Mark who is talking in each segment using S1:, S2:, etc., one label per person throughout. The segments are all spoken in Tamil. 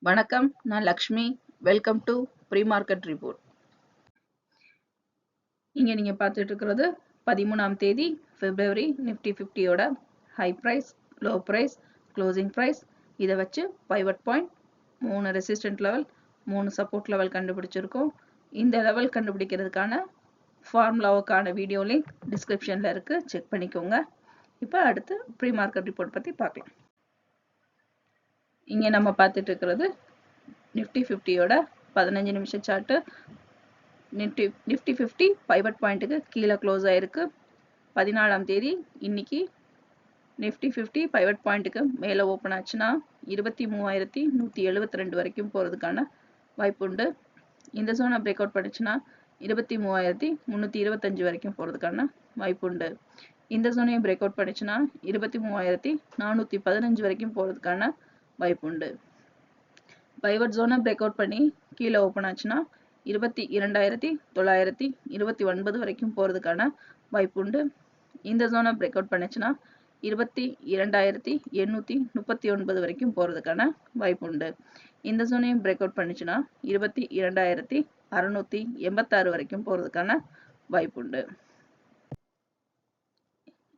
S1: வணக்கம், நான் Lakshmi. Welcome to pre market report. இங்க நீங்க பார்த்துட்டு இருக்கிறது 13ஆம் தேதி பிப்ரவரி நிஃப்டி 50யோட high price, low price, closing price, இதை வச்சு pivot point, 3 resistant level, 3 support level கண்டுபிடிச்சிருக்கோம். இந்த லெவல் கண்டுபிடிக்கிறதுக்கான ஃபார்முலாவுக்கான வீடியோ லிங்க் டிஸ்கிரிப்ஷன்ல இருக்கு, செக் பண்ணிக்கோங்க. இப்போ அடுத்து ப்ரீ மார்க்கெட் ரிப்போர்ட் பத்தி பார்க்கலாம். இங்க நம்ம பார்த்துட்டு இருக்கிறது நிஃப்டி 50யோட 15 நிமிஷம் சார்ட்டு. நிஃப்டி 50 பைவட் பாயிண்ட்டுக்கு கீழே க்ளோஸ் ஆயிருக்கு. 14ஆம் தேதி இன்னைக்கு நிஃப்டி 50 பைவட் பாயிண்ட்டுக்கு மேலே ஓப்பன் ஆச்சுன்னா 23,172 வரைக்கும் போகிறதுக்கான வாய்ப்பு உண்டு. இந்த ஜோனை பிரேக் அவுட் பண்ணிச்சுன்னா 23,325 வரைக்கும் போகிறதுக்கான வாய்ப்பு உண்டு. இந்த ஜோனையும் பிரேக் அவுட் பண்ணிச்சுன்னா 23,415 வரைக்கும் போகிறதுக்கான வாய்ப்பு உண்டு. பைவட் ஜோனை பிரேக் அவுட் பண்ணி கீழே ஓப்பன் ஆச்சுன்னா 22,929 வரைக்கும் போகிறதுக்கான வாய்ப்பு உண்டு. இந்த ஜோனை பிரேக் அவுட் பண்ணிச்சுன்னா 22,839 வரைக்கும் போகிறதுக்கான வாய்ப்பு உண்டு. இந்த ஜோனையும் பிரேக் அவுட் பண்ணிச்சுன்னா 22,686 வரைக்கும் போகிறதுக்கான வாய்ப்பு உண்டு.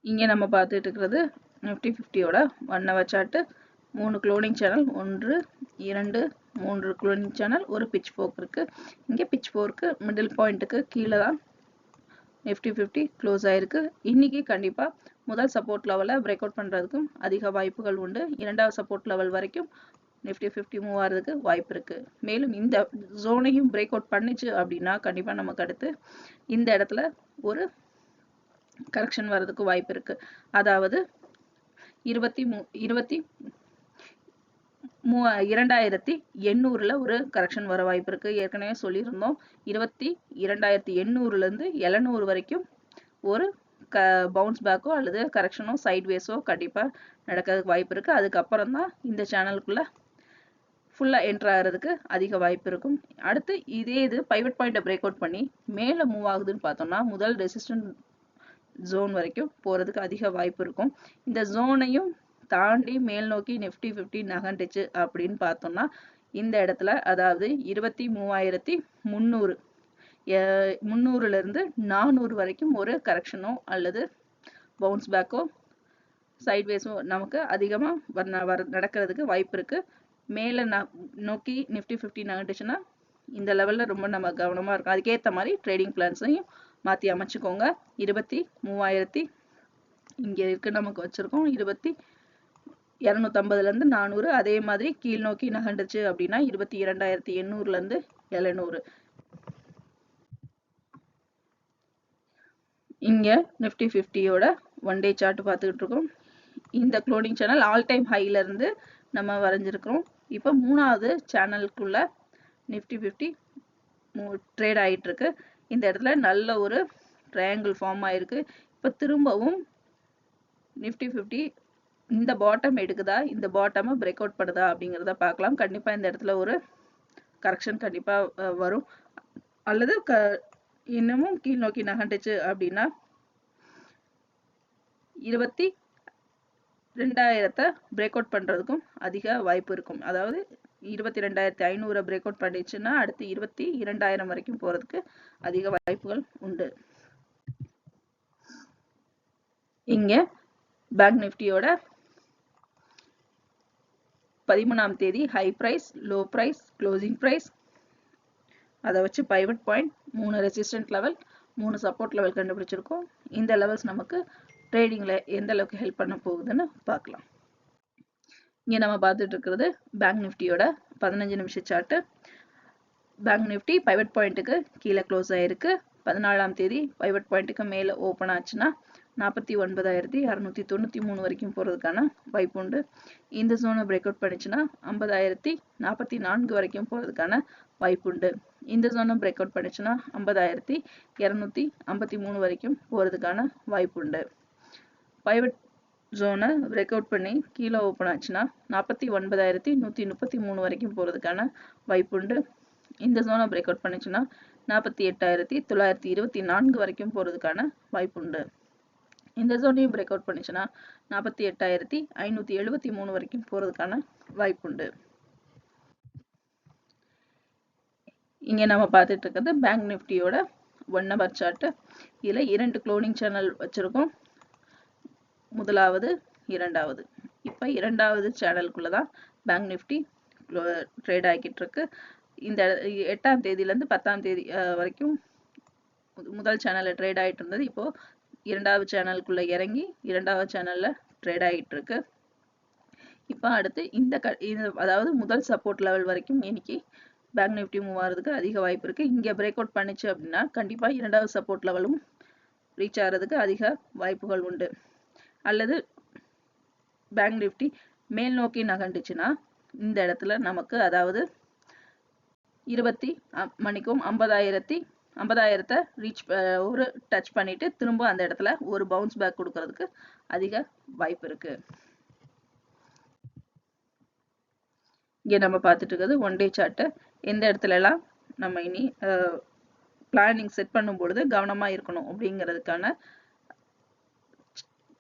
S1: இங்கே நம்ம பார்த்துட்டு இருக்கிறது நிஃப்டி 50யோட 1 hour chart. 3 cloning channel, 1 2 3 cloning channel, ஒரு பிட்ச் ஃபோர்க் இருக்கு. இங்கே பிட்ச் ஃபோர்க்கு மிடில் பாயிண்ட்டுக்கு கீழே தான் நிஃப்டி 50 க்ளோஸ் ஆயிருக்கு. இன்னைக்கு கண்டிப்பாக முதல் சப்போர்ட் லெவலில் பிரேக் அவுட் பண்ணுறதுக்கும் அதிக வாய்ப்புகள் உண்டு. 2வது சப்போர்ட் லெவல் வரைக்கும் நிஃப்டி 50 மூவ் ஆகிறதுக்கு வாய்ப்பு இருக்கு. மேலும் இந்த ஜோனையும் பிரேக் அவுட் பண்ணிச்சு அப்படின்னா கண்டிப்பாக நமக்கு அடுத்து இந்த இடத்துல ஒரு கரெக்ஷன் வர்றதுக்கு வாய்ப்பு இருக்கு. அதாவது 22,800ல ஒரு கரெக்ஷன் வர வாய்ப்பு இருக்கு. ஏற்கனவே சொல்லியிருந்தோம் 22,800லேருந்து 700 வரைக்கும் ஒரு பவுன்ஸ் பேக்கோ அல்லது கரெக்ஷனோ சைட்வேஸோ கண்டிப்பாக நடக்கிறதுக்கு வாய்ப்பு இருக்கு. அதுக்கப்புறம் தான் இந்த சேனலுக்குள்ள ஃபுல்லாக என்ட்ரு ஆகிறதுக்கு அதிக வாய்ப்பு இருக்கும். அடுத்து இதே இது பைவட் பாயிண்ட்டை பிரேக் அவுட் பண்ணி மேலே மூவ் ஆகுதுன்னு பார்த்தோம்னா முதல் ரெசிஸ்டன்ட் ஜோன் வரைக்கும் போகிறதுக்கு அதிக வாய்ப்பு இருக்கும். இந்த ஜோனையும் தாண்டி மேல் நோக்கி நிஃப்டி 50 நகண்டுச்சு அப்படின்னு பார்த்தோம்னா இந்த இடத்துல அதாவது 23,300 400 வரைக்கும் ஒரு கரெக்ஷனோ அல்லது பவுன்ஸ் பேக்கோ சைட்வேஸோ நமக்கு அதிகமாக நடக்கிறதுக்கு வாய்ப்பு இருக்கு. மேலே நோக்கி நிஃப்டி 50 நகண்டுச்சுன்னா இந்த லெவலில் ரொம்ப நம்ம கவனமாக இருக்கும். அதுக்கேற்ற மாதிரி ட்ரேடிங் பிளான்ஸையும் மாற்றி அமைச்சுக்கோங்க. 23,000 இங்கே இருக்கு நமக்கு வச்சிருக்கோம். 2250லேருந்து 400, அதே மாதிரி கீழ் நோக்கி நகண்டுச்சு அப்படின்னா 22,800லேருந்து 700. இங்கே நிஃப்டி 50யோட 1 டே சார்ட் பார்த்துக்கிட்டு இருக்கோம். இந்த க்ளோனிங் சேனல் ஆல் டைம் ஹைலேருந்து நம்ம வரைஞ்சிருக்கிறோம். இப்போ 3வது சேனலுக்குள்ள நிஃப்டி 50 ட்ரேட் ஆகிட்டு இருக்கு. இந்த இடத்துல நல்ல ஒரு ட்ரையாங்கிள் ஃபார்ம் ஆயிருக்கு. இப்போ திரும்பவும் நிஃப்டி 50 இந்த பாட்டம் எடுக்குதா, இந்த பாட்டமை பிரேக் அவுட் பண்ணுதா அப்படிங்கிறத பார்க்கலாம். கண்டிப்பாக இந்த இடத்துல ஒரு கரெக்ஷன் கண்டிப்பாக வரும். அல்லது இன்னமும் கீழ் நோக்கி நகண்டுச்சு அப்படின்னா 22,000 பிரேக் அவுட் பண்ணுறதுக்கும் அதிக வாய்ப்பு இருக்கும். அதாவது 22,500 பிரேக் அவுட் பண்ணிச்சுன்னா அடுத்து 22,000 வரைக்கும் போகிறதுக்கு அதிக வாய்ப்புகள் உண்டு. இங்கே பேங்க் நிஃப்டியோட 13ஆம் தேதி high price, low price, closing price, அதை வச்சு pivot point, 3 resistant level, 3 support level கண்டுபிடிச்சிருக்கோம். இந்த லெவல்ஸ் நமக்கு ட்ரேடிங்கில் எந்த அளவுக்கு ஹெல்ப் பண்ண போகுதுன்னு பார்க்கலாம். இங்கே நம்ம பார்த்துட்டு இருக்கிறது பேங்க் நிஃப்டியோட 15 நிமிஷம் சார்ட்டு. பேங்க் நிஃப்டி பைவட் பாயிண்ட்டுக்கு கீழே க்ளோஸ் ஆயிருக்கு. 14ஆம் தேதி பைவட் பாயிண்ட்டுக்கு மேலே ஓப்பன் ஆச்சுன்னா 49,693 வரைக்கும் போகிறதுக்கான வாய்ப்பு உண்டு. இந்த ஜோனை பிரேக் அவுட் பண்ணிச்சுன்னா 50,044 வரைக்கும் போகிறதுக்கான வாய்ப்பு உண்டு. இந்த ஜோனை பிரேக் அவுட் பண்ணிச்சுன்னா 50,253 வரைக்கும் போகிறதுக்கான வாய்ப்பு உண்டு. பைவட் ஜோனை பிரேக் அவுட் பண்ணி கீழே ஓப்பன் ஆச்சுன்னா 49,133 வரைக்கும் போகிறதுக்கான வாய்ப்பு உண்டு. இந்த ஜோனை பிரேக் அவுட் பண்ணிச்சுன்னா 48,924 வரைக்கும் போகிறதுக்கான வாய்ப்பு உண்டு. இந்த ஜோனையும் பிரேக் அவுட் பண்ணிச்சுன்னா 48,573 வரைக்கும் போகிறதுக்கான வாய்ப்பு உண்டு. இங்கே நம்ம பார்த்துட்டு இருக்கிறது பேங்க் நிஃப்டியோட 1 hour சார்ட். இதில் 2 க்ளோனிங் சேனல் வச்சுருக்கோம், முதலாவது இரண்டாவது. இப்போ இரண்டாவது சேனலுக்குள்ள தான் பேங்க் நிஃப்டி ட்ரேட் ஆகிட்டு இருக்கு. இந்த 8ஆம் தேதியிலேருந்து 10ஆம் தேதி வரைக்கும் முதல் சேனலில் ட்ரேட் ஆகிட்டு இருந்தது. இப்போது இரண்டாவது சேனலுக்குள்ளே இறங்கி இரண்டாவது சேனலில் ட்ரேட் ஆகிட்டு இருக்கு. இப்போ அடுத்து அதாவது முதல் சப்போர்ட் லெவல் வரைக்கும் இன்னைக்கு பேங்க் நிஃப்டி மூவ் ஆகிறதுக்கு அதிக வாய்ப்பு இருக்குது. இங்கே பிரேக் அவுட் பண்ணிச்சு அப்படின்னா கண்டிப்பாக இரண்டாவது சப்போர்ட் லெவலும் ரீச் ஆகிறதுக்கு அதிக வாய்ப்புகள் உண்டு. அல்லது பேங்க் நிஃப்டி மேல் நோக்கி நகண்டுச்சுன்னா இந்த இடத்துல நமக்கு அதாவது 50,000த்தை ரீச் ஒரு டச் பண்ணிட்டு திரும்ப அந்த இடத்துல ஒரு பவுன்ஸ் பேக் கொடுக்கறதுக்கு அதிக வாய்ப்பு இருக்கு. இங்கே நம்ம பார்த்துட்டு இருக்கிறது 1 day சார்ட்டு. எந்த இடத்துலலாம் நம்ம இனி பிளானிங் செட் பண்ணும் பொழுது கவனமாக இருக்கணும் அப்படிங்கிறதுக்கான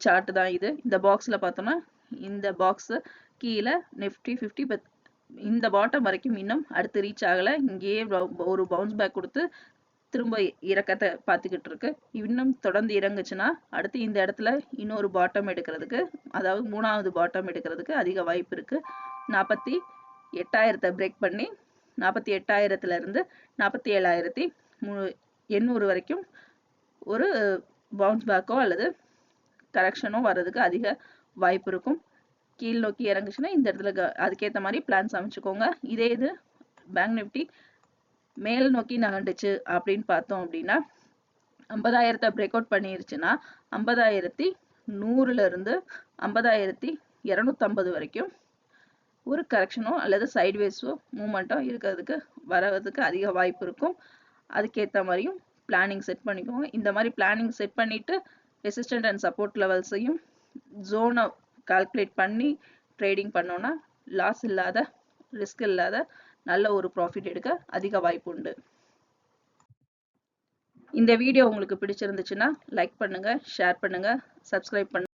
S1: சார்ட் தான் இது. இந்த பாக்ஸில் பார்த்தோம்னா இந்த பாக்ஸ் கீழே நிஃப்டி 50 இந்த பாட்டம் வரைக்கும் இன்னும் அடுத்து ரீச் ஆகலை. இங்கேயே ஒரு பவுன்ஸ் பேக் கொடுத்து திரும்ப இறக்கத்தை பார்த்துக்கிட்டு இருக்கு. இன்னும் தொடர்ந்து இறங்குச்சுன்னா அடுத்து இந்த இடத்துல இன்னொரு பாட்டம் எடுக்கிறதுக்கு, அதாவது 3வது பாட்டம் எடுக்கிறதுக்கு அதிக வாய்ப்பு இருக்கு. 48,000 பிரேக் பண்ணி 48,000லேருந்து 47,800 வரைக்கும் ஒரு பவுன்ஸ் பேக்கோ அல்லது கரெக்ஷனோ வர்றதுக்கு அதிக வாய்ப்பு இருக்கும். கீழ் நோக்கி இறங்குச்சுன்னா இந்த இடத்துல அதுக்கேற்ற மாதிரி பிளான்ஸ் அமைச்சுக்கோங்க. இதே இது பேங்க் நிஃப்டி மேல் நோக்கி நகண்டுச்சு அப்படின்னு பார்த்தோம் அப்படின்னா 50,000 பிரேக் அவுட் பண்ணிருச்சுன்னா 50,100லேருந்து 50,250 வரைக்கும் ஒரு கரெக்ஷனோ அல்லது சைட்வேஸோ மூமெண்ட்டோ வரதுக்கு அதிக வாய்ப்பு இருக்கும். அதுக்கேற்ற மாதிரியும் பிளானிங் செட் பண்ணிக்கோங்க. இந்த மாதிரி பிளானிங் செட் பண்ணிட்டு ரெசிஸ்டன்ட் அண்ட் சப்போர்ட் லெவல்ஸையும் ஜோனை கால்குலேட் பண்ணி ட்ரேடிங் பண்ணோன்னா லாஸ் இல்லாத, ரிஸ்க் இல்லாத நல்ல ஒரு ப்ராஃபிட் எடுக்க அதிக வாய்ப்பு உண்டு. இந்த வீடியோ உங்களுக்கு பிடிச்சிருந்துச்சுன்னா லைக் பண்ணுங்க, ஷேர் பண்ணுங்க, சப்ஸ்கிரைப் பண்ணுங்க.